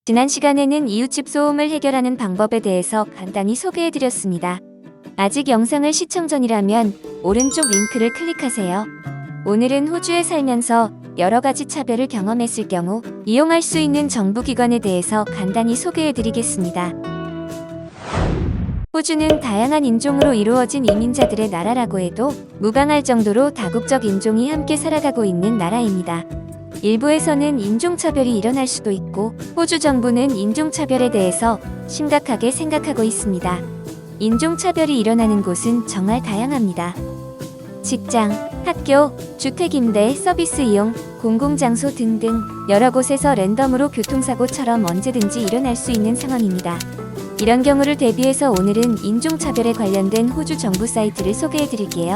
지난 시간에는 이웃집 소음을 해결하는 방법에 대해서 간단히 소개해드렸습니다. 아직 영상을 시청 전이라면 오른쪽 링크를 클릭하세요. 오늘은 호주에 살면서 여러가지 차별을 경험했을 경우 이용할 수 있는 정부기관에 대해서 간단히 소개해드리겠습니다. 호주는 다양한 인종으로 이루어진 이민자들의 나라라고 해도 무방할 정도로 다국적 인종이 함께 살아가고 있는 나라입니다. 일부에서는 인종차별이 일어날 수도 있고 호주 정부는 인종차별에 대해서 심각하게 생각하고 있습니다. 인종차별이 일어나는 곳은 정말 다양합니다. 직장, 학교, 주택 임대, 서비스 이용, 공공장소 등등 여러 곳에서 랜덤으로 교통사고처럼 언제든지 일어날 수 있는 상황입니다. 이런 경우를 대비해서 오늘은 인종차별에 관련된 호주 정부 사이트를 소개해드릴게요.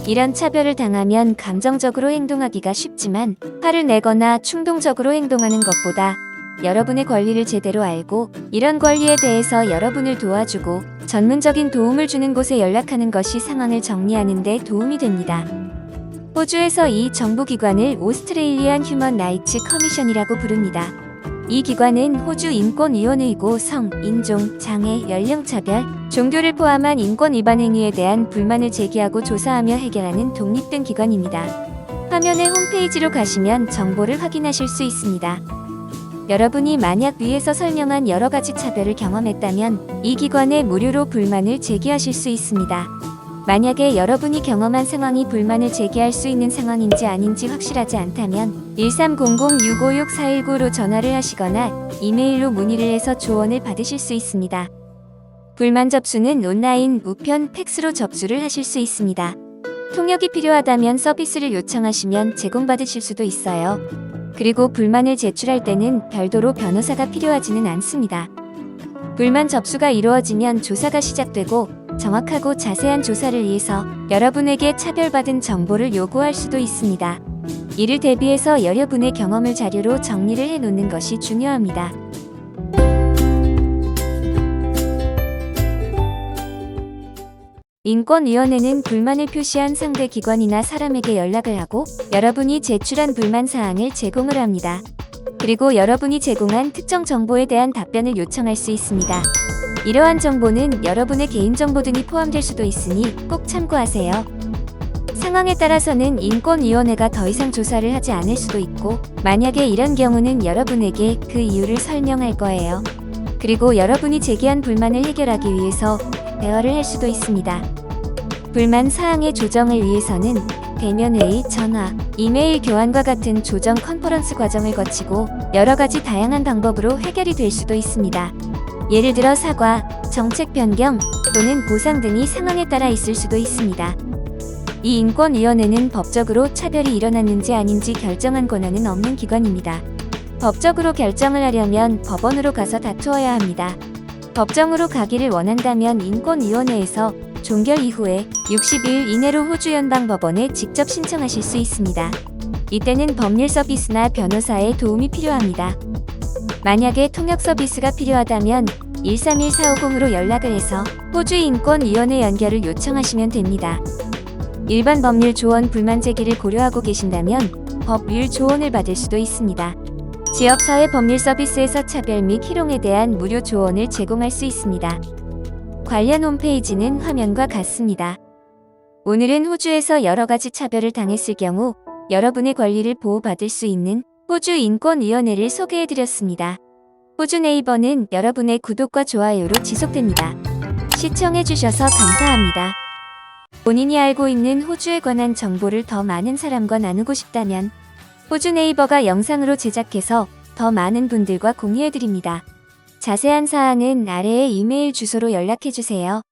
이런 차별을 당하면 감정적으로 행동하기가 쉽지만 화를 내거나 충동적으로 행동하는 것보다 여러분의 권리를 제대로 알고 이런 권리에 대해서 여러분을 도와주고 전문적인 도움을 주는 곳에 연락하는 것이 상황을 정리하는 데 도움이 됩니다. 호주에서 이 정부기관을 오스트레일리안 휴먼 라이츠 커미션이라고 부릅니다. 이 기관은 호주 인권위원회이고 성, 인종, 장애, 연령차별, 종교를 포함한 인권 위반 행위에 대한 불만을 제기하고 조사하며 해결하는 독립된 기관입니다. 화면의 홈페이지로 가시면 정보를 확인하실 수 있습니다. 여러분이 만약 위에서 설명한 여러가지 차별을 경험했다면 이 기관에 무료로 불만을 제기하실 수 있습니다. 만약에 여러분이 경험한 상황이 불만을 제기할 수 있는 상황인지 아닌지 확실하지 않다면 1300-656-419로 전화를 하시거나 이메일로 문의를 해서 조언을 받으실 수 있습니다. 불만 접수는 온라인, 우편, 팩스로 접수를 하실 수 있습니다. 통역이 필요하다면 서비스를 요청하시면 제공받으실 수도 있어요. 그리고 불만을 제출할 때는 별도로 변호사가 필요하지는 않습니다. 불만 접수가 이루어지면 조사가 시작되고 정확하고 자세한 조사를 위해서 여러분에게 차별받은 정보를 요구할 수도 있습니다. 이를 대비해서 여러분의 경험을 자료로 정리를 해놓는 것이 중요합니다. 인권위원회는 불만을 표시한 상대 기관이나 사람에게 연락을 하고 여러분이 제출한 불만 사항을 제공을 합니다. 그리고 여러분이 제공한 특정 정보에 대한 답변을 요청할 수 있습니다. 이러한 정보는 여러분의 개인정보 등이 포함될 수도 있으니 꼭 참고하세요. 상황에 따라서는 인권위원회가 더 이상 조사를 하지 않을 수도 있고 만약에 이런 경우는 여러분에게 그 이유를 설명할 거예요. 그리고 여러분이 제기한 불만을 해결하기 위해서 대화를 할 수도 있습니다. 불만 사항의 조정을 위해서는 대면회의, 전화, 이메일 교환과 같은 조정 컨퍼런스 과정을 거치고 여러 가지 다양한 방법으로 해결이 될 수도 있습니다. 예를 들어 사과, 정책 변경 또는 보상 등이 상황에 따라 있을 수도 있습니다. 이 인권위원회는 법적으로 차별이 일어났는지 아닌지 결정한 권한은 없는 기관입니다. 법적으로 결정을 하려면 법원으로 가서 다투어야 합니다. 법정으로 가기를 원한다면 인권위원회에서 종결 이후에 60일 이내로 호주 연방법원에 직접 신청하실 수 있습니다. 이때는 법률 서비스나 변호사의 도움이 필요합니다. 만약에 통역 서비스가 필요하다면 131450으로 연락을 해서 호주 인권위원회 연결을 요청하시면 됩니다. 일반 법률 조언 불만 제기를 고려하고 계신다면 법률 조언을 받을 수도 있습니다. 지역사회 법률 서비스에서 차별 및 희롱에 대한 무료 조언을 제공할 수 있습니다. 관련 홈페이지는 화면과 같습니다. 오늘은 호주에서 여러가지 차별을 당했을 경우 여러분의 권리를 보호받을 수 있는 호주 인권위원회를 소개해드렸습니다. 호주 네이버는 여러분의 구독과 좋아요로 지속됩니다. 시청해주셔서 감사합니다. 본인이 알고 있는 호주에 관한 정보를 더 많은 사람과 나누고 싶다면 호주 네이버가 영상으로 제작해서 더 많은 분들과 공유해드립니다. 자세한 사항은 아래의 이메일 주소로 연락해주세요.